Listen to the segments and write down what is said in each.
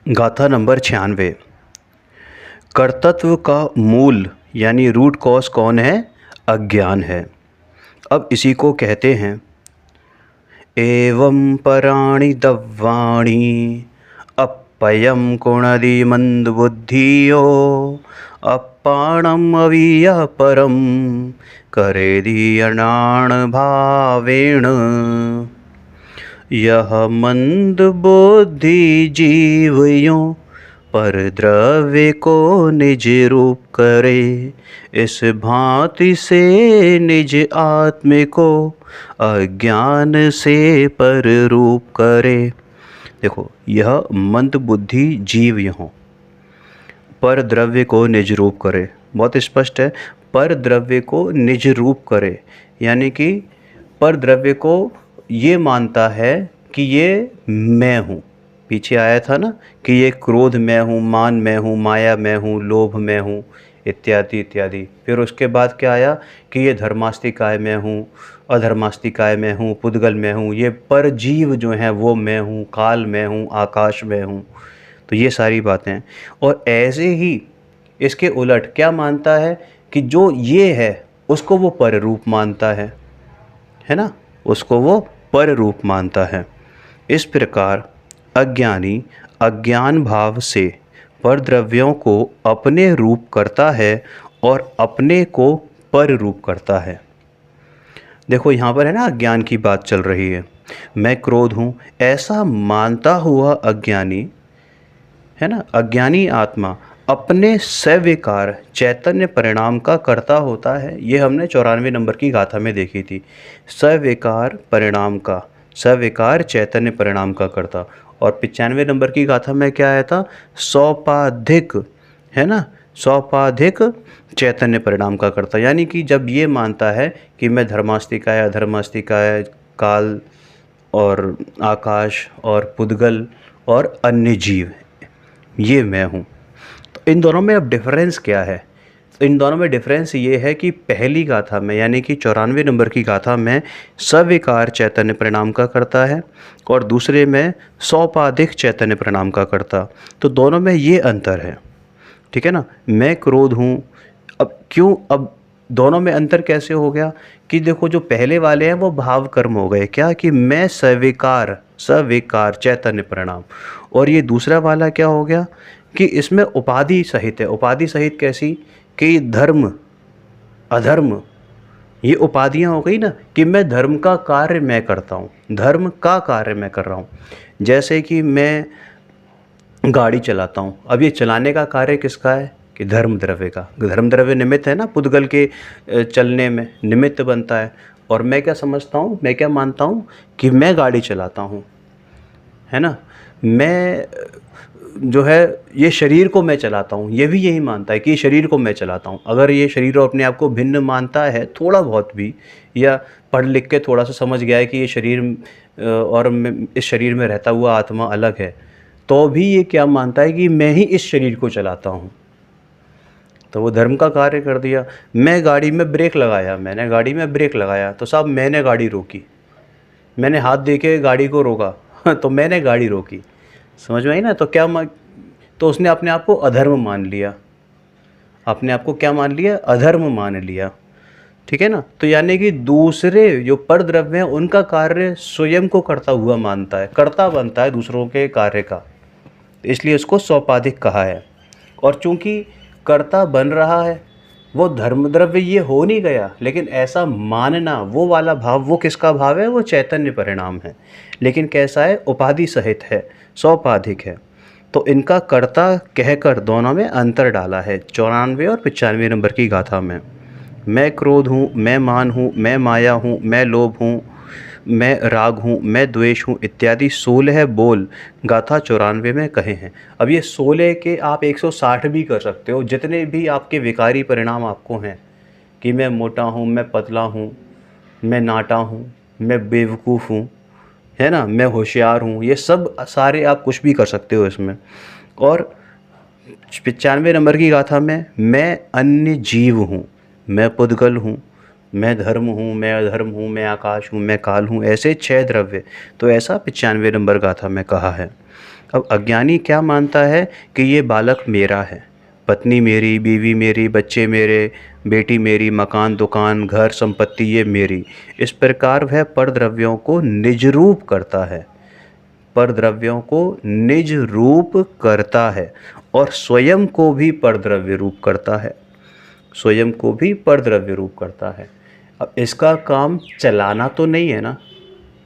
गाथा नंबर 96। कर्तृत्व का मूल यानी रूट कॉज कौन है? अज्ञान है। अब इसी को कहते हैं एवं पराणि दव्वाणि अपयं कुणदि मंदबुद्धियो अपाणम अवीय परम करेदीयणाण भावेण। यह मंद बुद्धि जीवियों पर द्रव्य को निज रूप करे, इस भांति से निज आत्म को अज्ञान से पर रूप करे। देखो, यह मंद बुद्धि जीव यों पर द्रव्य को निज रूप करे, बहुत स्पष्ट है। पर द्रव्य को निज रूप करे यानी कि पर द्रव्य को ये मानता है कि ये मैं हूँ। पीछे आया था ना कि ये क्रोध मैं हूँ, मान मैं हूँ, माया मैं हूँ, लोभ मैं हूँ, इत्यादि इत्यादि। फिर उसके बाद क्या आया कि ये धर्मास्तिकाय मैं हूँ, अधर्मास्तिकाय मैं हूँ, पुद्गल मैं हूँ, ये पर जीव जो हैं वो मैं हूँ, काल मैं हूँ, आकाश मैं हूँ। तो ये सारी बातें। और ऐसे ही इसके उलट क्या मानता है कि जो ये है उसको वो पर रूप मानता है ना, उसको वो पर रूप मानता है। इस प्रकार अज्ञानी अज्ञान भाव से पर द्रव्यों को अपने रूप करता है और अपने को पर रूप करता है। देखो यहाँ पर है ना, अज्ञान की बात चल रही है। मैं क्रोध हूँ ऐसा मानता हुआ अज्ञानी, है ना, अज्ञानी आत्मा अपने सविकार चैतन्य परिणाम का कर्ता होता है। ये हमने 94 नंबर की गाथा में देखी थी। सविकार परिणाम का, सविकार चैतन्य परिणाम का कर्ता। और 95 नंबर की गाथा में क्या आया था? सौपाधिक, है ना, सौपाधिक चैतन्य परिणाम का कर्ता। यानी कि जब ये मानता है कि मैं धर्मास्तिकाय, अधर्मास्तिकाय, काल और आकाश और पुद्गल और अन्य जीव ये मैं हूँ। तो इन दोनों में अब डिफरेंस क्या है? तो इन दोनों में डिफरेंस ये है कि पहली गाथा में यानी कि 94 नंबर की गाथा में सविकार चैतन्य परिणाम का करता है और दूसरे में सौपाधिक चैतन्य परिणाम का करता। तो दोनों में ये अंतर है, ठीक है ना। मैं क्रोध हूँ, अब क्यों, अब दोनों में अंतर कैसे हो गया कि देखो, जो पहले वाले हैं वो भाव कर्म हो गए, क्या कि मैं सविकार, सविकार चैतन्य परिणाम। और ये दूसरा वाला क्या हो गया कि इसमें उपाधि सहित है। उपाधि सहित कैसी कि धर्म अधर्म, ये उपाधियाँ हो गई ना कि मैं धर्म का कार्य मैं करता हूँ, धर्म का कार्य मैं कर रहा हूँ। जैसे कि मैं गाड़ी चलाता हूँ, अब ये चलाने का कार्य किसका है? कि धर्म द्रव्य का। धर्म द्रव्य निमित्त है ना, पुद्गल के चलने में निमित्त बनता है। और मैं क्या समझता हूँ, मैं क्या मानता हूँ कि मैं गाड़ी चलाता हूँ, है ना, मैं जो है ये शरीर को मैं चलाता हूँ, ये भी यही मानता है कि ये शरीर को मैं चलाता हूँ। अगर ये शरीर अपने आप को भिन्न मानता है थोड़ा बहुत भी, या पढ़ लिख के थोड़ा सा समझ गया है कि ये शरीर और इस शरीर में रहता हुआ आत्मा अलग है, तो भी ये क्या मानता है कि मैं ही इस शरीर को चलाता हूँ। तो वो धर्म का कार्य कर दिया। मैं गाड़ी में ब्रेक लगाया, मैंने गाड़ी में ब्रेक लगाया तो साहब मैंने गाड़ी रोकी, मैंने हाथ दे के गाड़ी को रोका तो मैंने गाड़ी रोकी, समझ में आई ना। तो क्या तो उसने अपने आप को अधर्म मान लिया, अपने आप को क्या मान लिया? अधर्म मान लिया, ठीक है ना। तो यानी कि दूसरे जो पर द्रव्य हैं उनका कार्य स्वयं को करता हुआ मानता है, कर्ता बनता है दूसरों के कार्य का, इसलिए उसको सौपाधिक कहा है। और चूंकि कर्ता बन रहा है, वो धर्म द्रव्य ये हो नहीं गया, लेकिन ऐसा मानना वो वाला भाव, वो किसका भाव है? वो चैतन्य परिणाम है, लेकिन कैसा है? उपाधि सहित है, सौपाधिक है। तो इनका कर्ता कहकर दोनों में अंतर डाला है 94 और 95 नंबर की गाथा में। मैं क्रोध हूँ, मैं मान हूँ, मैं माया हूँ, मैं लोभ हूँ, मैं राग हूँ, मैं द्वेष हूँ, इत्यादि 16 बोल गाथा 94 में कहे हैं। अब ये 16 के आप 160 भी कर सकते हो, जितने भी आपके विकारी परिणाम आपको हैं कि मैं मोटा हूँ, मैं पतला हूँ, मैं नाटा हूँ, मैं बेवकूफ़ हूँ, है ना, मैं होशियार हूँ, ये सब सारे आप कुछ भी कर सकते हो इसमें। और 95 नंबर की गाथा में मैं अन्य जीव हूँ, मैं पुद्गल हूँ, मैं धर्म हूँ, मैं अधर्म हूँ, मैं आकाश हूँ, मैं काल हूँ, ऐसे 6 द्रव्य। तो ऐसा 95 नंबर गाथा में कहा है। अब अज्ञानी क्या मानता है कि ये बालक मेरा है, पत्नी मेरी, बीवी मेरी, बच्चे मेरे, बेटी मेरी, मकान, दुकान, घर, संपत्ति ये मेरी। इस प्रकार वह परद्रव्यों को निज रूप करता है, परद्रव्यों को निज रूप करता है और स्वयं को भी परद्रव्य रूप करता है, स्वयं को भी परद्रव्य रूप करता है। अब इसका काम चलाना तो नहीं है ना,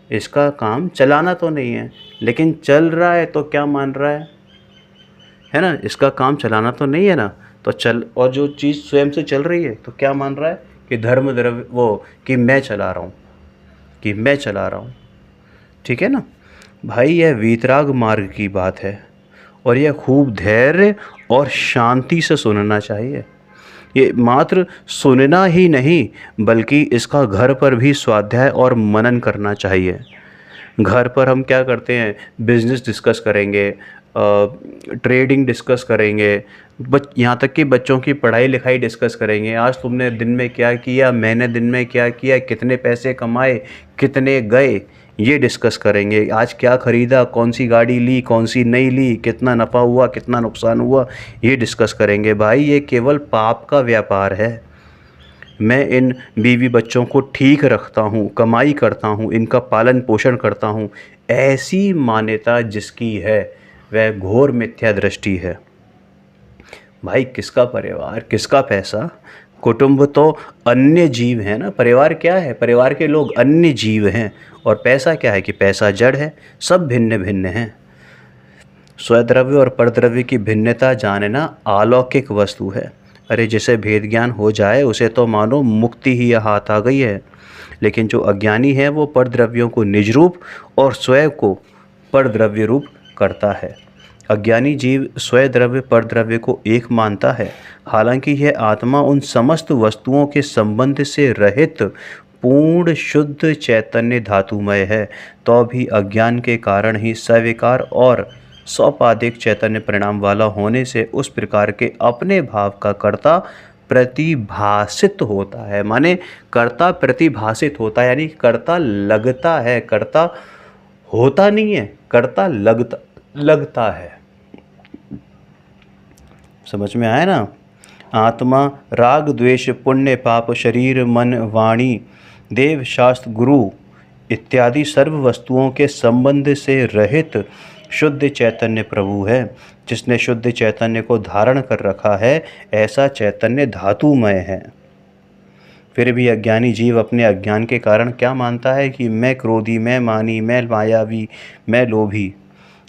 इसका काम चलाना तो नहीं है, लेकिन चल रहा है तो क्या मान रहा है ना, इसका काम चलाना तो नहीं है ना, तो चल, और जो चीज़ स्वयं से चल रही है तो क्या मान रहा है कि धर्म द्रव्य वो, कि मैं चला रहा हूँ, कि मैं चला रहा हूँ। ठीक है ना भाई, यह वीतराग मार्ग की बात है और यह खूब धैर्य और शांति से सुनना चाहिए। ये मात्र सुनना ही नहीं बल्कि इसका घर पर भी स्वाध्याय और मनन करना चाहिए। घर पर हम क्या करते हैं, बिजनेस डिस्कस करेंगे, ट्रेडिंग डिस्कस करेंगे, यहाँ तक कि बच्चों की पढ़ाई लिखाई डिस्कस करेंगे। आज तुमने दिन में क्या किया, मैंने दिन में क्या किया, कितने पैसे कमाए, कितने गए, ये डिस्कस करेंगे। आज क्या ख़रीदा, कौन सी गाड़ी ली, कौन सी नहीं ली, कितना नफ़ा हुआ, कितना नुकसान हुआ, ये डिस्कस करेंगे। भाई ये केवल पाप का व्यापार है। मैं इन बीवी बच्चों को ठीक रखता हूँ, कमाई करता हूँ, इनका पालन पोषण करता हूँ, ऐसी मान्यता जिसकी है वह घोर मिथ्या दृष्टि है। भाई किसका परिवार, किसका पैसा, कुटुंब तो अन्य जीव हैं ना। परिवार क्या है, परिवार के लोग अन्य जीव हैं, और पैसा क्या है कि पैसा जड़ है, सब भिन्न भिन्न हैं। स्वद्रव्य और परद्रव्य की भिन्नता जानना अलौकिक वस्तु है। अरे जिसे भेद ज्ञान हो जाए उसे तो मानो मुक्ति ही हाथ आ गई है। लेकिन जो अज्ञानी है वो परद्रव्यों को निज रूप और स्वयं को परद्रव्य रूप करता है। अज्ञानी जीव स्वद्रव्य परद्रव्य को एक मानता है, हालांकि यह आत्मा उन समस्त वस्तुओं के संबंध से रहित पूर्ण शुद्ध चैतन्य धातुमय है, तो भी अज्ञान के कारण ही सविकार और सौपादिक चैतन्य परिणाम वाला होने से उस प्रकार के अपने भाव का कर्ता प्रतिभासित होता है। माने कर्ता प्रतिभासित होता है, यानी कर्ता लगता है, कर्ता होता नहीं है, कर्ता लगता है। समझ में आया ना। आत्मा राग द्वेष पुण्य पाप शरीर मन वाणी देव शास्त्र गुरु इत्यादि सर्व वस्तुओं के संबंध से रहित शुद्ध चैतन्य प्रभु है। जिसने शुद्ध चैतन्य को धारण कर रखा है, ऐसा चैतन्य धातुमय है। फिर भी अज्ञानी जीव अपने अज्ञान के कारण क्या मानता है कि मैं क्रोधी, मैं मानी, मैं मायावी, मैं लोभी,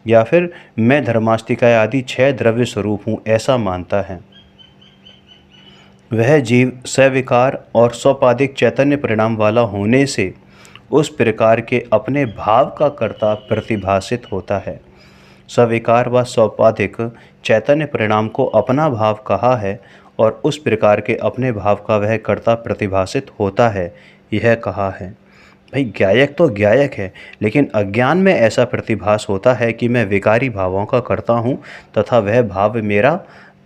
या फिर मैं धर्मास्तिका आदि 6 द्रव्य स्वरूप हूँ, ऐसा मानता है। वह जीव सविकार और सौपादिक चैतन्य परिणाम वाला होने से उस प्रकार के अपने भाव का कर्ता प्रतिभासित होता है। सविकार व सौपाधिक चैतन्य परिणाम को अपना भाव कहा है और उस प्रकार के अपने भाव का वह कर्ता प्रतिभासित होता है, यह कहा है। भाई ज्ञायक तो ज्ञायक है, लेकिन अज्ञान में ऐसा प्रतिभास होता है कि मैं विकारी भावों का करता हूँ तथा वह भाव मेरा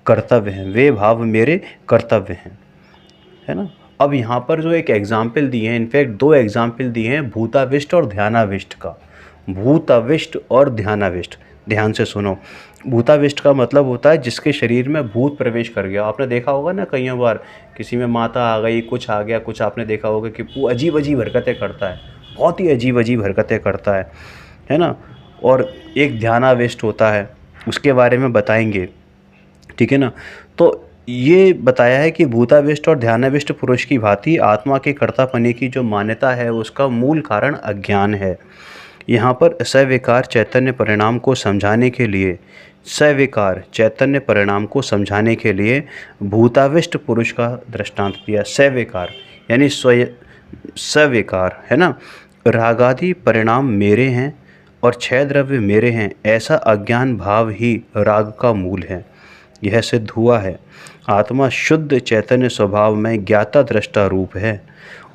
कर्तव्य है, वे भाव मेरे कर्तव्य हैं, है ना। अब यहाँ पर जो एक एग्जाम्पल दिए हैं, इनफैक्ट 2 एग्जाम्पल दिए हैं भूताविष्ट और ध्यानाविष्ट का। भूताविष्ट और ध्यानाविष्ट, ध्यान से सुनो। भूताविष्ट का मतलब होता है जिसके शरीर में भूत प्रवेश कर गया। आपने देखा होगा ना, कई बार किसी में माता आ गई, कुछ आ गया, कुछ आपने देखा होगा कि वो अजीब अजीब हरकतें करता है, बहुत ही अजीब अजीब हरकतें करता है ना। और एक ध्यानाविष्ट होता है, उसके बारे में बताएंगे, ठीक है ना। तो ये बताया है कि भूताविष्ट और ध्यानाविष्ट पुरुष की भांति आत्मा के कर्तापने की जो मान्यता है उसका मूल कारण अज्ञान है। यहाँ पर सविकार चैतन्य परिणाम को समझाने के लिए, सविकार चैतन्य परिणाम को समझाने के लिए भूताविष्ट पुरुष का दृष्टांत दिया। सविकार यानी सविकार, है ना। रागादि परिणाम मेरे हैं और 6 द्रव्य मेरे हैं, ऐसा अज्ञान भाव ही राग का मूल है। यह सिद्ध हुआ है। आत्मा शुद्ध चैतन्य स्वभाव में ज्ञाता दृष्टा रूप है।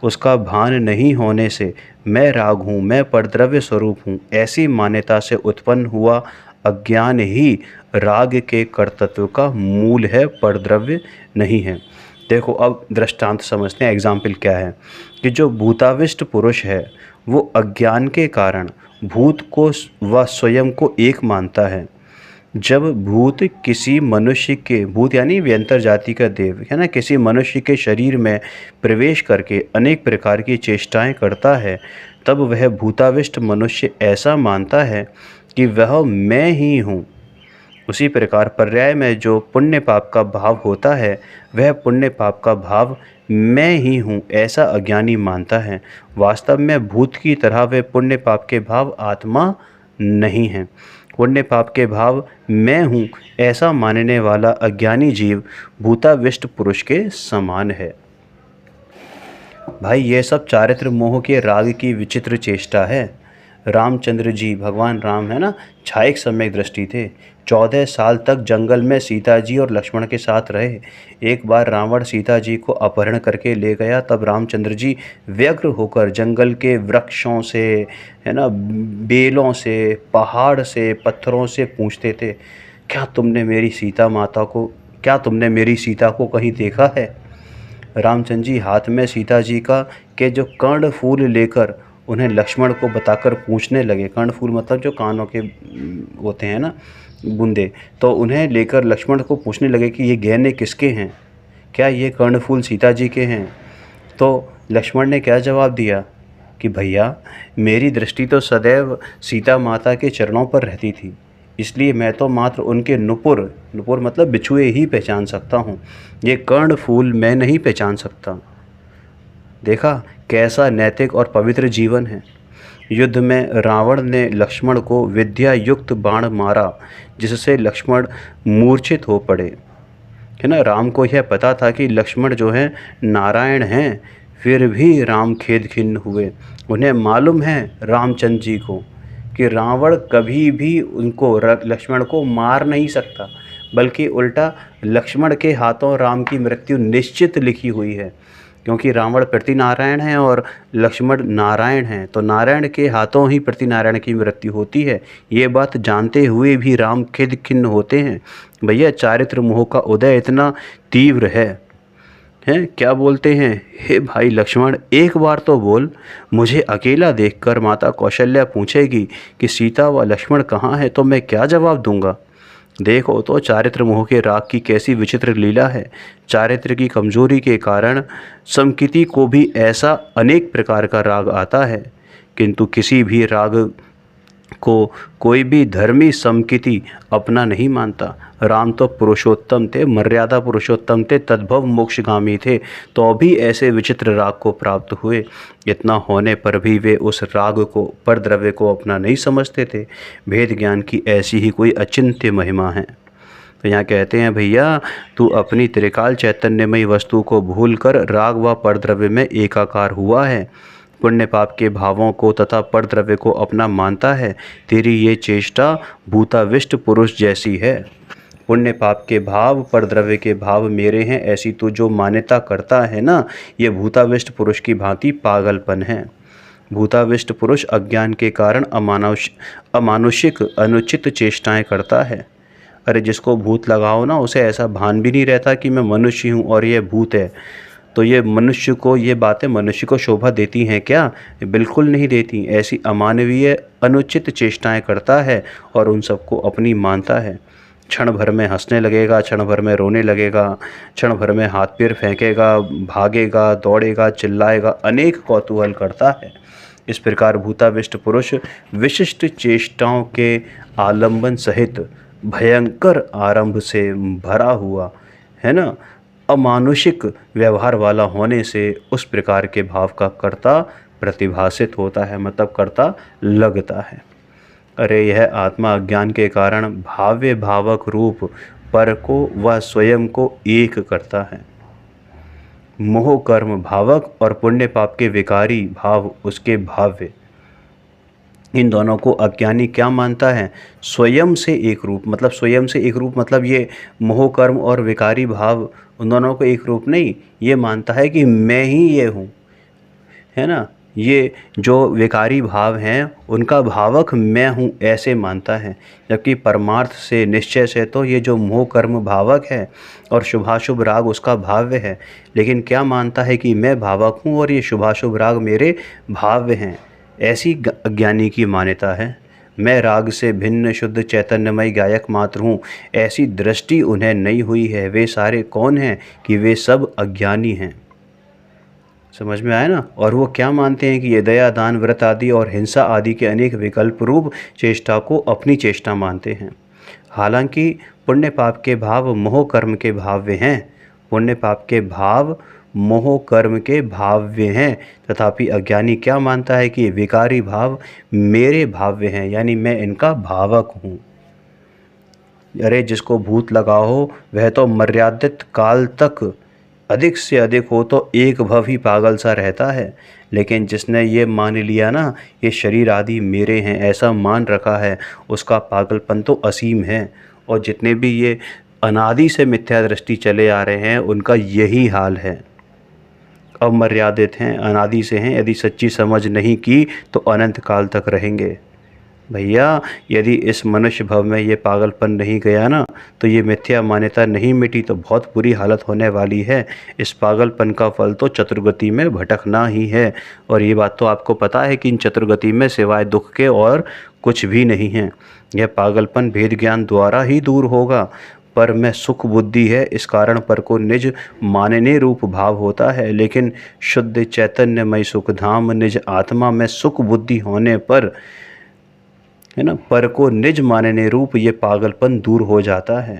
उसका भान नहीं होने से मैं राग हूँ, मैं परद्रव्य स्वरूप हूँ, ऐसी मान्यता से उत्पन्न हुआ अज्ञान ही राग के कर्तृत्व का मूल है, परद्रव्य नहीं है। देखो अब दृष्टांत समझते हैं, एग्जाम्पल क्या है कि जो भूताविष्ट पुरुष है वो अज्ञान के कारण भूत को व स्वयं को एक मानता है। जब भूत किसी मनुष्य के, भूत यानी व्यंतर जाति का देव है ना, किसी मनुष्य के शरीर में प्रवेश करके अनेक प्रकार की चेष्टाएं करता है, तब वह भूताविष्ट मनुष्य ऐसा मानता है कि वह मैं ही हूँ। उसी प्रकार पर्याय में जो पुण्य पाप का भाव होता है, वह पुण्य पाप का भाव मैं ही हूँ ऐसा अज्ञानी मानता है। वास्तव में भूत की तरह वे पुण्य पाप के भाव आत्मा नहीं हैं। पुण्य पाप के भाव मैं हूँ ऐसा मानने वाला अज्ञानी जीव भूताविष्ट पुरुष के समान है। भाई ये सब चारित्र मोह के राग की विचित्र चेष्टा है। रामचंद्र जी, भगवान राम है ना, छायक सम्यक दृष्टि थे। 14 साल तक जंगल में सीता जी और लक्ष्मण के साथ रहे। एक बार रावण सीता जी को अपहरण करके ले गया, तब रामचंद्र जी व्यग्र होकर जंगल के वृक्षों से, है ना, बेलों से, पहाड़ से, पत्थरों से पूछते थे, क्या तुमने मेरी सीता को कहीं देखा है? रामचंद्र जी हाथ में सीता जी का के जो कर्ण फूल लेकर उन्हें लक्ष्मण को बताकर पूछने लगे। कर्ण फूल मतलब जो कानों के होते हैं ना, बूंदे, तो उन्हें लेकर लक्ष्मण को पूछने लगे कि ये गहने किसके हैं, क्या ये कर्ण फूल सीता जी के हैं? तो लक्ष्मण ने क्या जवाब दिया कि भैया मेरी दृष्टि तो सदैव सीता माता के चरणों पर रहती थी, इसलिए मैं तो मात्र उनके नुपुर मतलब बिछुए ही पहचान सकता हूँ, ये कर्ण फूल मैं नहीं पहचान सकता। देखा कैसा नैतिक और पवित्र जीवन है। युद्ध में रावण ने लक्ष्मण को विद्या युक्त बाण मारा, जिससे लक्ष्मण मूर्छित हो पड़े, है ना। राम को यह पता था कि लक्ष्मण जो है नारायण हैं, फिर भी राम खेद खिन्न हुए। उन्हें मालूम है रामचंद्र जी को कि रावण कभी भी लक्ष्मण को मार नहीं सकता, बल्कि उल्टा लक्ष्मण के हाथों राम की मृत्यु निश्चित लिखी हुई है, क्योंकि रावण प्रतिनारायण है और लक्ष्मण नारायण हैं, तो नारायण के हाथों ही प्रतिनारायण की मृत्यु होती है। ये बात जानते हुए भी राम खेद खिन्न होते हैं। भैया चारित्र मोह का उदय इतना तीव्र है क्या बोलते हैं, हे भाई लक्ष्मण एक बार तो बोल। मुझे अकेला देखकर माता कौशल्या पूछेगी कि सीता व लक्ष्मण कहाँ हैं, तो मैं क्या जवाब दूंगा? देखो तो चारित्र मोह के राग की कैसी विचित्र लीला है। चारित्र की कमजोरी के कारण समकिति को भी ऐसा अनेक प्रकार का राग आता है, किंतु किसी भी राग को कोई भी धर्मी समकिति अपना नहीं मानता। राम तो पुरुषोत्तम थे, मर्यादा पुरुषोत्तम थे, तद्भव मोक्षगामी थे, तो भी ऐसे विचित्र राग को प्राप्त हुए। इतना होने पर भी वे उस राग को, पर द्रव्य को अपना नहीं समझते थे। भेद ज्ञान की ऐसी ही कोई अचिंत्य महिमा है। तो यहाँ कहते हैं भैया तू अपनी त्रिकाल चैतन्यमयी वस्तु को भूलकर राग व परद्रव्य में एकाकार हुआ है, पुण्य पाप के भावों को तथा परद्रव्य को अपना मानता है। तेरी ये चेष्टा भूताविष्ट पुरुष जैसी है। पुण्य पाप के भाव, परद्रव्य के भाव मेरे हैं, ऐसी तू जो मान्यता करता है ना, ये भूताविष्ट पुरुष की भांति पागलपन है। भूताविष्ट पुरुष अज्ञान के कारण अमानुषिक अनुचित चेष्टाएं करता है। अरे जिसको भूत लगाओ ना, उसे ऐसा भान भी नहीं रहता कि मैं मनुष्य हूँ और ये भूत है। तो ये बातें मनुष्य को शोभा देती हैं क्या? बिल्कुल नहीं देती। ऐसी अमानवीय अनुचित चेष्टाएं करता है और उन सबको अपनी मानता है। क्षण भर में हंसने लगेगा, क्षण भर में रोने लगेगा, क्षण भर में हाथ पैर फेंकेगा, भागेगा, दौड़ेगा, चिल्लाएगा, अनेक कौतूहल करता है। इस प्रकार भूताविष्ट पुरुष विशिष्ट चेष्टाओं के आलंबन सहित भयंकर आरंभ से भरा हुआ है ना, अमानुषिक व्यवहार वाला होने से उस प्रकार के भाव का कर्ता प्रतिभासित होता है, मतलब कर्ता लगता है। अरे यह आत्मा अज्ञान के कारण भाव्य भावक रूप पर को व स्वयं को एक करता है। मोह कर्म भावक और पुण्य पाप के विकारी भाव उसके भाव्य। इन दोनों को अज्ञानी क्या मानता है? स्वयं से एक रूप, मतलब स्वयं से एक रूप मतलब ये मोह कर्म और विकारी भाव उन दोनों को एक रूप नहीं, ये मानता है कि मैं ही ये हूँ, है ना। ये जो विकारी भाव हैं उनका भावक मैं हूँ ऐसे मानता है, जबकि परमार्थ से निश्चय से तो ये जो मोह कर्म भावक है और शुभाशुभ राग उसका भाव्य है। लेकिन क्या मानता है कि मैं भावक हूँ और ये शुभाशुभ राग मेरे भाव्य हैं। ऐसी अज्ञानी की मान्यता है। मैं राग से भिन्न शुद्ध चैतन्यमय गायक मात्र हूँ, ऐसी दृष्टि उन्हें नहीं हुई है। वे सारे कौन हैं कि वे सब अज्ञानी हैं। समझ में आया ना। और वो क्या मानते हैं कि ये दया, दान, व्रत आदि और हिंसा आदि के अनेक विकल्प रूप चेष्टा को अपनी चेष्टा मानते हैं। हालांकि पुण्य पाप के भाव मोह कर्म के भाव्य हैं। पुण्य पाप के भाव मोह कर्म के भाव्य हैं, तथापि अज्ञानी क्या मानता है कि विकारी भाव मेरे भाव्य हैं, यानी मैं इनका भावक हूँ। अरे जिसको भूत लगा हो वह तो मर्यादित काल तक अधिक से अधिक हो तो एक भव ही पागल सा रहता है। लेकिन जिसने ये मान लिया ना, ये शरीर आदि मेरे हैं, ऐसा मान रखा है, उसका पागलपन तो असीम है। और जितने भी ये अनादि से मिथ्या दृष्टि चले आ रहे हैं उनका यही हाल है। अमर्यादित हैं, अनादि से हैं, यदि सच्ची समझ नहीं की तो अनंत काल तक रहेंगे। भैया यदि इस मनुष्य भव में ये पागलपन नहीं गया ना, तो ये मिथ्या मान्यता नहीं मिटी तो बहुत बुरी हालत होने वाली है। इस पागलपन का फल तो चतुर्गति में भटकना ही है। और ये बात तो आपको पता है कि इन चतुर्गति में सिवाय दुख के और कुछ भी नहीं है। यह पागलपन भेद ज्ञान द्वारा ही दूर होगा। पर में सुख बुद्धि है, इस कारण पर को निज मानने रूप भाव होता है। लेकिन शुद्ध चैतन्यमय सुख धाम निज आत्मा में सुख बुद्धि होने पर, है ना, पर को निज मानने रूप ये पागलपन दूर हो जाता है।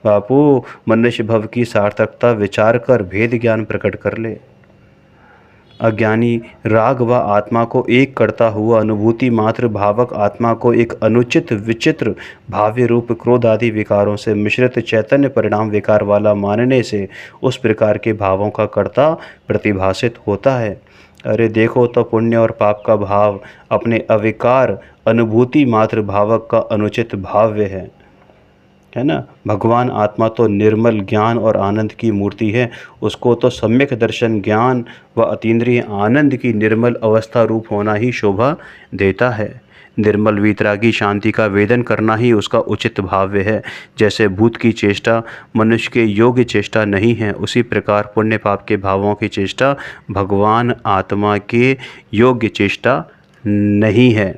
बापू मनुष्य भव की सार्थकता विचार कर भेद ज्ञान प्रकट कर ले। अज्ञानी राग व आत्मा को एक करता हुआ अनुभूति मात्र भावक आत्मा को एक अनुचित विचित्र भाव्य रूप क्रोध आदि विकारों से मिश्रित चैतन्य परिणाम विकार वाला मानने से उस प्रकार के भावों का कर्ता प्रतिभासित होता है। अरे देखो तो पुण्य और पाप का भाव अपने अविकार अनुभूति मात्र भावक का अनुचित भाव्य है ना। भगवान आत्मा तो निर्मल ज्ञान और आनंद की मूर्ति है, उसको तो सम्यक दर्शन ज्ञान व अतीन्द्रिय आनंद की निर्मल अवस्था रूप होना ही शोभा देता है। निर्मल वीतरागी शांति का वेदन करना ही उसका उचित भाव्य है। जैसे भूत की चेष्टा मनुष्य के योग्य चेष्टा नहीं है, उसी प्रकार पुण्य पाप के भावों की चेष्टा भगवान आत्मा के योग्य चेष्टा नहीं है।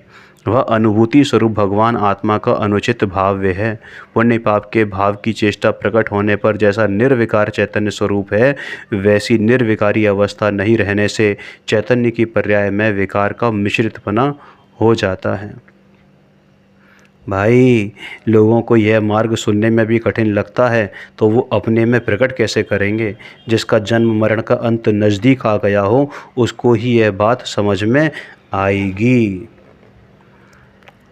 वह अनुभूति स्वरूप भगवान आत्मा का अनुचित भाव्य है। पुण्य पाप के भाव की चेष्टा प्रकट होने पर जैसा निर्विकार चैतन्य स्वरूप है, वैसी निर्विकारी अवस्था नहीं रहने से चैतन्य की पर्याय में विकार का मिश्रितपना हो जाता है। भाई लोगों को यह मार्ग सुनने में भी कठिन लगता है तो वो अपने में प्रकट कैसे करेंगे। जिसका जन्म मरण का अंत नज़दीक आ गया हो उसको ही यह बात समझ में आएगी।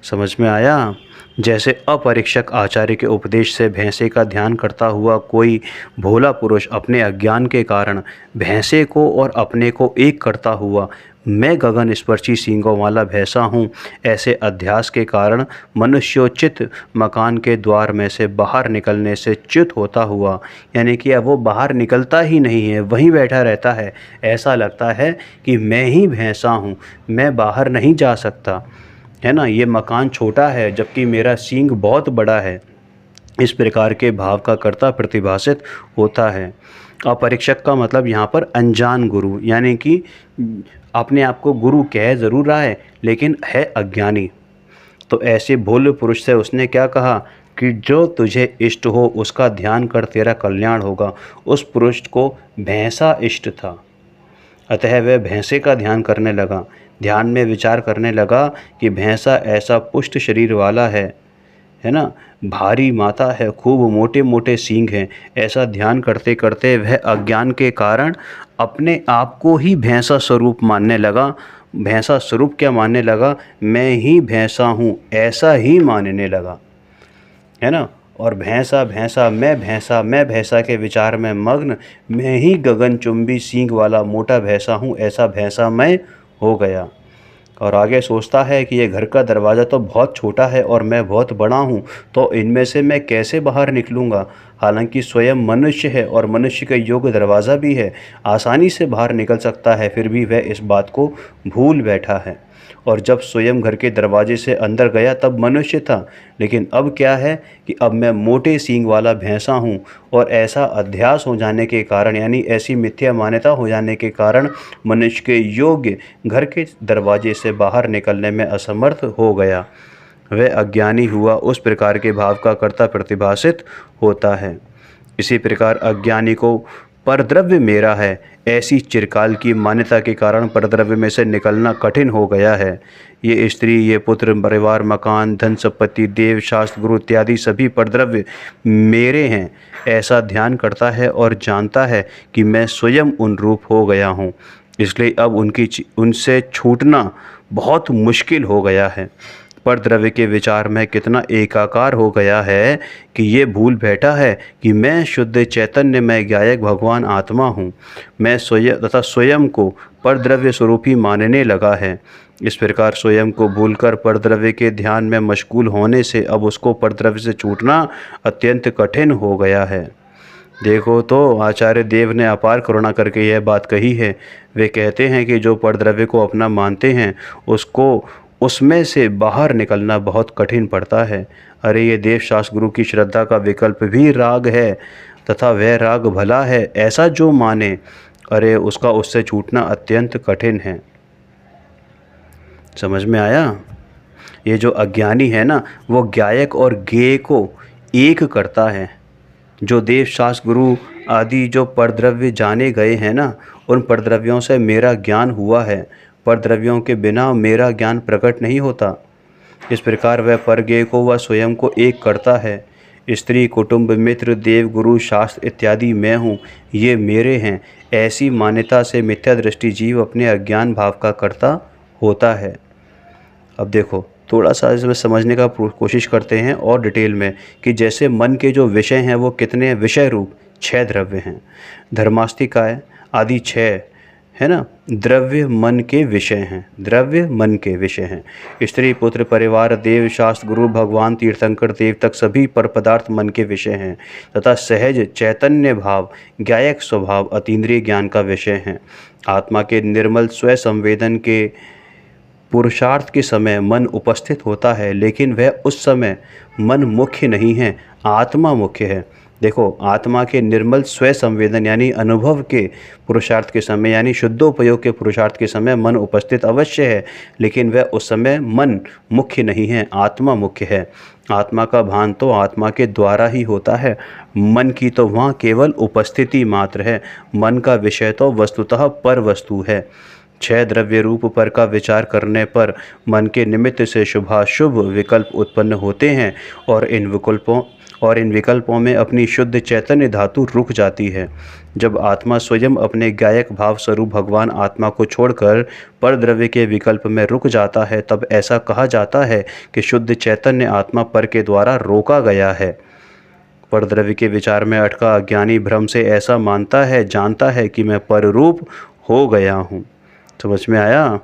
समझ में आया। जैसे अपरीक्षक आचार्य के उपदेश से भैंसे का ध्यान करता हुआ कोई भोला पुरुष अपने अज्ञान के कारण भैंसे को और अपने को एक करता हुआ मैं गगन स्पर्शी सींगों वाला भैंसा हूँ, ऐसे अध्यास के कारण मनुष्योचित मकान के द्वार में से बाहर निकलने से च्युत होता हुआ, यानी कि अब वो बाहर निकलता ही नहीं है, वहीं बैठा रहता है। ऐसा लगता है कि मैं ही भैंसा हूँ, मैं बाहर नहीं जा सकता, है ना। ये मकान छोटा है जबकि मेरा सींग बहुत बड़ा है। इस प्रकार के भाव का कर्ता प्रतिभासित होता है। अपरीक्षक का मतलब यहाँ पर अनजान गुरु, यानी कि अपने आप को गुरु कह ज़रूर रहा है लेकिन है अज्ञानी। तो ऐसे भोले पुरुष से उसने क्या कहा कि जो तुझे इष्ट हो उसका ध्यान कर, तेरा कल्याण होगा। उस पुरुष को भैंसा इष्ट था, अतः वह भैंसे का ध्यान करने लगा। ध्यान में विचार करने लगा कि भैंसा ऐसा पुष्ट शरीर वाला है ना, भारी माथा है, खूब मोटे मोटे सींग हैं। ऐसा ध्यान करते करते वह अज्ञान के कारण अपने आप को ही भैंसा स्वरूप मानने लगा। भैंसा स्वरूप क्या मानने लगा, मैं ही भैंसा हूँ ऐसा ही मानने लगा, है ना। और भैंसा भैंसा मैं भैंसा के विचार में मग्न, मैं ही गगनचुंबी सींग वाला मोटा भैंसा हूँ ऐसा भैंसा मैं हो गया। और आगे सोचता है कि ये घर का दरवाज़ा तो बहुत छोटा है और मैं बहुत बड़ा हूँ, तो इनमें से मैं कैसे बाहर निकलूँगा। हालांकि स्वयं मनुष्य है और मनुष्य का योग्य दरवाज़ा भी है, आसानी से बाहर निकल सकता है, फिर भी वह इस बात को भूल बैठा है। और जब स्वयं घर के दरवाजे से अंदर गया तब मनुष्य था, लेकिन अब क्या है कि अब मैं मोटे सींग वाला भैंसा हूँ। और ऐसा अध्यास हो जाने के कारण, यानी ऐसी मिथ्या मान्यता हो जाने के कारण मनुष्य के योग्य घर के दरवाजे से बाहर निकलने में असमर्थ हो गया। वह अज्ञानी हुआ, उस प्रकार के भाव का कर्ता प्रतिभासित होता है। इसी प्रकार अज्ञानी को परद्रव्य मेरा है, ऐसी चिरकाल की मान्यता के कारण परद्रव्य में से निकलना कठिन हो गया है। ये स्त्री, ये पुत्र, परिवार, मकान, धन संपत्ति, देव, शास्त्र, गुरु इत्यादि सभी परद्रव्य मेरे हैं, ऐसा ध्यान करता है और जानता है कि मैं स्वयं उन रूप हो गया हूँ। इसलिए अब उनसे छूटना बहुत मुश्किल हो गया है। परद्रव्य के विचार में कितना एकाकार हो गया है कि ये भूल बैठा है कि मैं शुद्ध चैतन्य में गायक भगवान आत्मा हूँ। मैं स्वयं को परद्रव्य स्वरूपी मानने लगा है। इस प्रकार स्वयं को भूलकर परद्रव्य के ध्यान में मशगूल होने से अब उसको परद्रव्य से छूटना अत्यंत कठिन हो गया है। देखो तो आचार्य देव ने अपार करुणा करके यह बात कही है। वे कहते हैं कि जो परद्रव्य को अपना मानते हैं उसको उसमें से बाहर निकलना बहुत कठिन पड़ता है। अरे ये देव शास्त्र गुरु की श्रद्धा का विकल्प भी राग है तथा वह राग भला है, ऐसा जो माने, अरे उसका उससे छूटना अत्यंत कठिन है। समझ में आया? ये जो अज्ञानी है ना, वो गायक और गेय को एक करता है। जो देव शास्त्र गुरु आदि जो परद्रव्य जाने गए हैं ना, उन परद्रव्यों से मेरा ज्ञान हुआ है। परद्रव्यों के बिना मेरा ज्ञान प्रकट नहीं होता। इस प्रकार वह परगेय को व स्वयं को एक करता है। स्त्री, कुटुंब, मित्र, देव, गुरु, शास्त्र इत्यादि मैं हूँ, ये मेरे हैं, ऐसी मान्यता से मिथ्या दृष्टि जीव अपने अज्ञान भाव का कर्ता होता है। अब देखो थोड़ा सा इसमें समझने का कोशिश करते हैं और डिटेल में कि जैसे मन के जो विषय हैं वो कितने विषय रूप 6 द्रव्य हैं। धर्मास्तिकाय आदि 6 है ना, द्रव्य मन के विषय हैं, द्रव्य मन के विषय हैं। स्त्री, पुत्र, परिवार, देव, शास्त्र, गुरु, भगवान, तीर्थंकर, देव तक सभी पर पदार्थ मन के विषय हैं तथा सहज चैतन्य भाव, गायक स्वभाव, अतीन्द्रिय ज्ञान का विषय हैं। आत्मा के निर्मल स्व संवेदन के पुरुषार्थ के समय मन उपस्थित होता है, लेकिन वह उस समय मन मुख्य नहीं है, आत्मा मुख्य है। देखो, आत्मा के निर्मल स्व संवेदन यानी अनुभव के पुरुषार्थ के समय, यानी शुद्धोपयोग के पुरुषार्थ के समय मन उपस्थित अवश्य है, लेकिन वह उस समय मन मुख्य नहीं है, आत्मा मुख्य है। आत्मा का भान तो आत्मा के द्वारा ही होता है, मन की तो वहाँ केवल उपस्थिति मात्र है। मन का विषय तो वस्तुतः पर वस्तु है। 6 द्रव्य रूप पर का विचार करने पर मन के निमित्त से शुभाशुभ विकल्प उत्पन्न होते हैं और इन विकल्पों में अपनी शुद्ध चैतन्य धातु रुक जाती है। जब आत्मा स्वयं अपने गायक भाव स्वरूप भगवान आत्मा को छोड़कर पर द्रव्य के विकल्प में रुक जाता है, तब ऐसा कहा जाता है कि शुद्ध चैतन्य आत्मा पर के द्वारा रोका गया है। पर द्रव्य के विचार में अटका अज्ञानी भ्रम से ऐसा मानता है, जानता है कि मैं पर रूप हो गया हूँ। समझ में आया?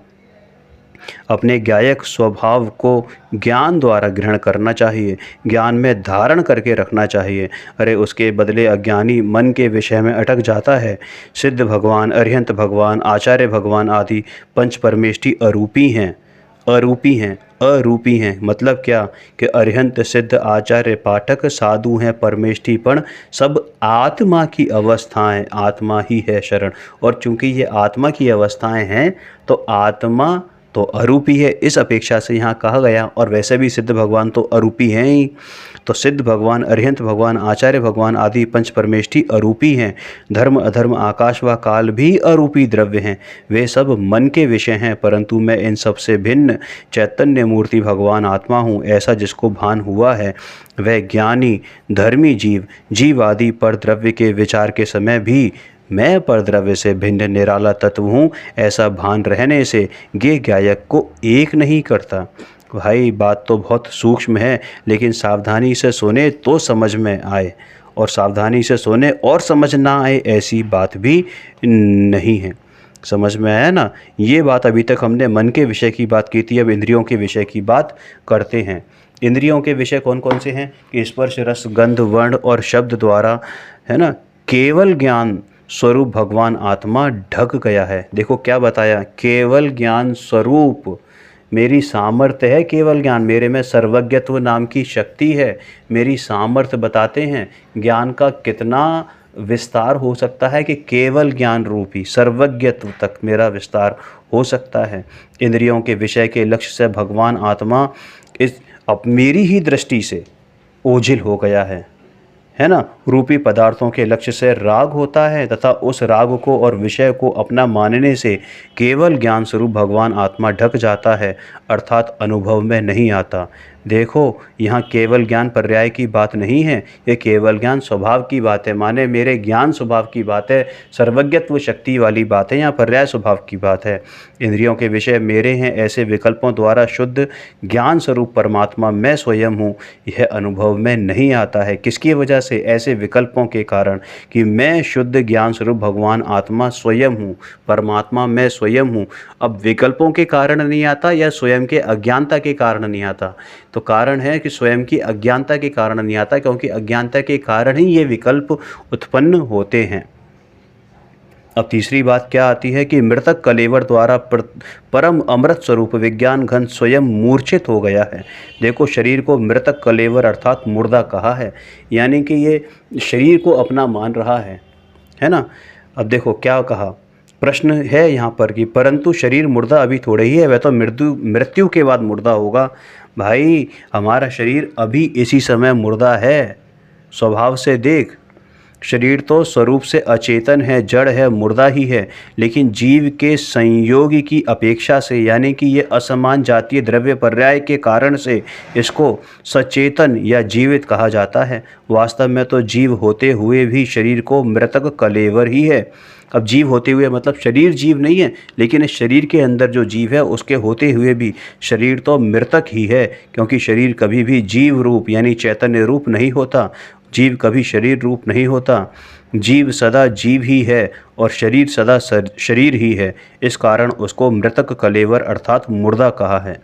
अपने गायक स्वभाव को ज्ञान द्वारा ग्रहण करना चाहिए, ज्ञान में धारण करके रखना चाहिए। अरे उसके बदले अज्ञानी मन के विषय में अटक जाता है। सिद्ध भगवान, अरिहंत भगवान, आचार्य भगवान आदि पंच परमेष्टि अरूपी हैं। अरूपी हैं मतलब क्या कि अरिहंत, सिद्ध, आचार्य, पाठक, साधु हैं, परमेष्टिपण सब आत्मा की अवस्थाएं, आत्मा ही है शरण। और चूंकि ये आत्मा की अवस्थाएं हैं तो आत्मा तो अरूपी है, इस अपेक्षा से यहाँ कहा गया। और वैसे भी सिद्ध भगवान तो अरूपी हैं ही, तो सिद्ध भगवान, अरिहंत भगवान, आचार्य भगवान आदि पंच परमेष्टि अरूपी हैं। धर्म, अधर्म, आकाश व काल भी अरूपी द्रव्य हैं, वे सब मन के विषय हैं, परंतु मैं इन सब से भिन्न चैतन्य मूर्ति भगवान आत्मा हूँ, ऐसा जिसको भान हुआ है वह ज्ञानी धर्मी जीव आदि पर द्रव्य के विचार के समय भी मैं परद्रव्य से भिन्न निराला तत्व हूँ, ऐसा भान रहने से ये गायक को एक नहीं करता। भाई बात तो बहुत सूक्ष्म है, लेकिन सावधानी से सुने तो समझ में आए, और सावधानी से सुने और समझ ना आए ऐसी बात भी नहीं है। समझ में आया ना। ये बात अभी तक हमने मन के विषय की बात की थी, अब इंद्रियों के विषय की बात करते हैं। इंद्रियों के विषय कौन कौन से हैं कि स्पर्श, रस, गंध, वर्ण और शब्द द्वारा, है ना, केवल ज्ञान स्वरूप भगवान आत्मा ढक गया है। देखो क्या बताया, केवल ज्ञान स्वरूप, मेरी सामर्थ्य है केवल ज्ञान, मेरे में सर्वज्ञत्व नाम की शक्ति है, मेरी सामर्थ्य बताते हैं ज्ञान का कितना विस्तार हो सकता है कि केवल ज्ञान रूपी सर्वज्ञत्व तक मेरा विस्तार हो सकता है। इंद्रियों के विषय के लक्ष्य से भगवान आत्मा इस अब मेरी ही दृष्टि से ओझिल हो गया है ना। रूपी पदार्थों के लक्ष्य से राग होता है तथा उस राग को और विषय को अपना मानने से केवल ज्ञान स्वरूप भगवान आत्मा ढक जाता है, अर्थात अनुभव में नहीं आता। देखो यहाँ केवल ज्ञान पर्याय की बात नहीं है, ये केवल ज्ञान स्वभाव की बात है, माने मेरे ज्ञान स्वभाव की बात है, सर्वज्ञत्व शक्ति वाली बात है, यहाँ पर्याय स्वभाव की बात है। इंद्रियों के विषय मेरे हैं ऐसे विकल्पों द्वारा शुद्ध ज्ञान स्वरूप परमात्मा मैं स्वयं हूँ, यह अनुभव में नहीं आता है। किसकी वजह से? ऐसे विकल्पों के कारण कि मैं शुद्ध ज्ञान स्वरूप भगवान आत्मा स्वयं हूँ, परमात्मा मैं स्वयं हूँ। अब विकल्पों के कारण नहीं आता या स्वयं के अज्ञानता के कारण नहीं आता? तो कारण है कि स्वयं की अज्ञानता के कारण नहीं आता, क्योंकि अज्ञानता के कारण ही ये विकल्प उत्पन्न होते हैं। अब तीसरी बात क्या आती है कि मृतक कलेवर द्वारा परम अमृत स्वरूप विज्ञान घन स्वयं मूर्छित हो गया है। देखो शरीर को मृतक कलेवर अर्थात मुर्दा कहा है, यानी कि ये शरीर को अपना मान रहा है ना। अब देखो क्या कहा, प्रश्न है यहाँ पर कि परंतु शरीर मुर्दा अभी थोड़े ही है, वह तो मृत्यु के बाद मुर्दा होगा। भाई हमारा शरीर अभी इसी समय मुर्दा है। स्वभाव से देख, शरीर तो स्वरूप से अचेतन है, जड़ है, मुर्दा ही है, लेकिन जीव के संयोगी की अपेक्षा से, यानी कि ये असमान जातीय द्रव्य पर्याय के कारण से इसको सचेतन या जीवित कहा जाता है। वास्तव में तो जीव होते हुए भी शरीर को मृतक कलेवर ही है। अब जीव होते हुए मतलब शरीर जीव नहीं है, लेकिन इस शरीर के अंदर जो जीव है उसके होते हुए भी शरीर तो मृतक ही है, क्योंकि शरीर कभी भी जीव रूप यानी चैतन्य रूप नहीं होता, जीव कभी शरीर रूप नहीं होता। जीव सदा जीव ही है और शरीर सदा शरीर ही है, इस कारण उसको मृतक कलेवर अर्थात मुर्दा कहा है।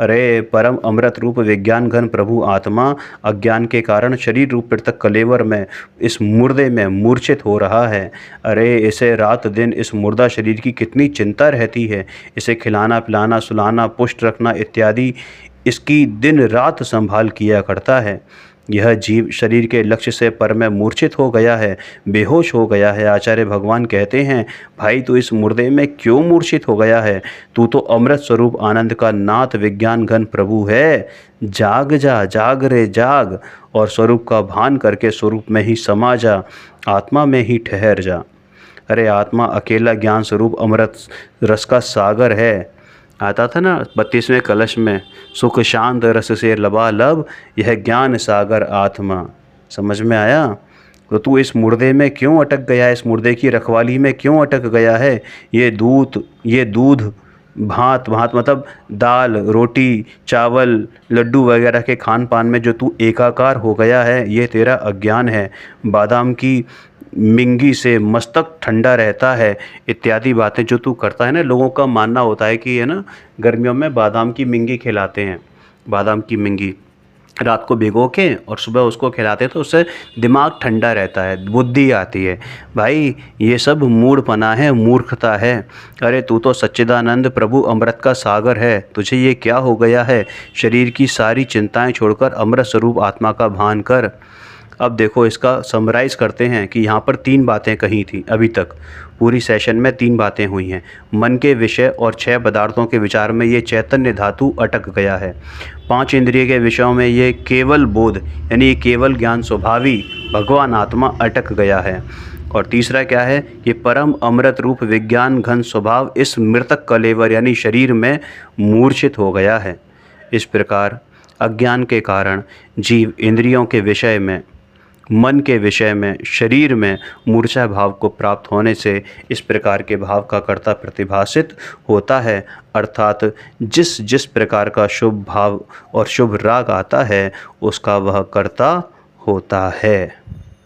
अरे परम अमृत रूप विज्ञान घन प्रभु आत्मा अज्ञान के कारण शरीर रूप मृतक कलेवर में इस मुर्दे में मूर्छित हो रहा है। अरे इसे रात दिन इस मुर्दा शरीर की कितनी चिंता रहती है, इसे खिलाना पिलाना सुलाना पुष्ट रखना इत्यादि इसकी दिन रात संभाल किया करता है। यह जीव शरीर के लक्ष्य से पर में मूर्छित हो गया है, बेहोश हो गया है। आचार्य भगवान कहते हैं, भाई तू इस मुर्दे में क्यों मूर्छित हो गया है? तू तो अमृत स्वरूप आनंद का नाथ विज्ञान घन प्रभु है। जाग जा, जाग रे जाग, और स्वरूप का भान करके स्वरूप में ही समा जा, आत्मा में ही ठहर जा। अरे आत्मा अकेला ज्ञान स्वरूप अमृत रस का सागर है। आता था ना 32वें कलश में, सुख शांत रस से लबालब यह ज्ञान सागर आत्मा। समझ में आया? तो तू इस मुर्दे में क्यों अटक गया है, इस मुर्दे की रखवाली में क्यों अटक गया है? ये दूध भात मतलब दाल रोटी चावल लड्डू वगैरह के खान पान में जो तू एकाकार हो गया है, ये तेरा अज्ञान है। बादाम की मिंगी से मस्तक ठंडा रहता है इत्यादि बातें जो तू करता है ना। लोगों का मानना होता है कि है ना, गर्मियों में बादाम की मिंगी खिलाते हैं, बादाम की मिंगी रात को भिगो के और सुबह उसको खिलाते हैं तो उससे दिमाग ठंडा रहता है, बुद्धि आती है। भाई ये सब मूढ़पना है, मूर्खता है। अरे तू तो सच्चिदानंद प्रभु अमृत का सागर है, तुझे ये क्या हो गया है? शरीर की सारी चिंताएं छोड़कर अमृत स्वरूप आत्मा का भान कर। अब देखो इसका समराइज़ करते हैं कि यहाँ पर 3 बातें कही थी अभी तक, पूरी सेशन में 3 बातें हुई हैं। मन के विषय और 6 पदार्थों के विचार में ये चैतन्य धातु अटक गया है। 5 इंद्रिय के विषयों में ये केवल बोध यानी ये केवल ज्ञान स्वभावी भगवान आत्मा अटक गया है। और तीसरा क्या है, ये परम अमृत रूप विज्ञान घन स्वभाव इस मृतक कलेवर यानी शरीर में मूर्छित हो गया है। इस प्रकार अज्ञान के कारण जीव इंद्रियों के विषय में, मन के विषय में, शरीर में मूर्छा भाव को प्राप्त होने से इस प्रकार के भाव का कर्ता प्रतिभासित होता है। अर्थात जिस जिस प्रकार का शुभ भाव और शुभ राग आता है उसका वह कर्ता होता है।